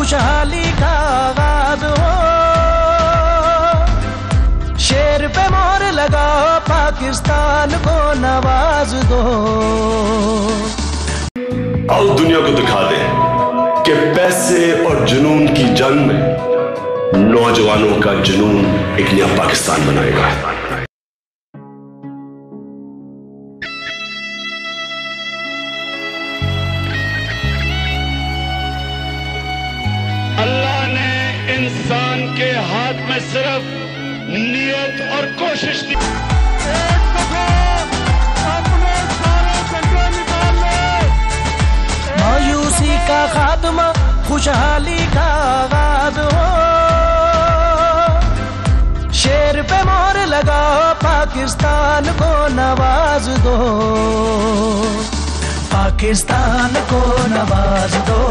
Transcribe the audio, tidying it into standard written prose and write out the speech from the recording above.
खुशहाली का आगाज हो। शेर पे मोहर लगाओ, पाकिस्तान को नवाज दो। आओ दुनिया को दिखा दे कि पैसे और जुनून की जंग में नौजवानों का जुनून एक नया पाकिस्तान बनाएगा। अल्लाह ने इंसान के हाथ में सिर्फ नियत और कोशिश दी। मायूसी का खात्मा, खुशहाली का आगाज हो। शेर पे मोहर लगाओ, पाकिस्तान को नवाज दो। पाकिस्तान को नवाज दो।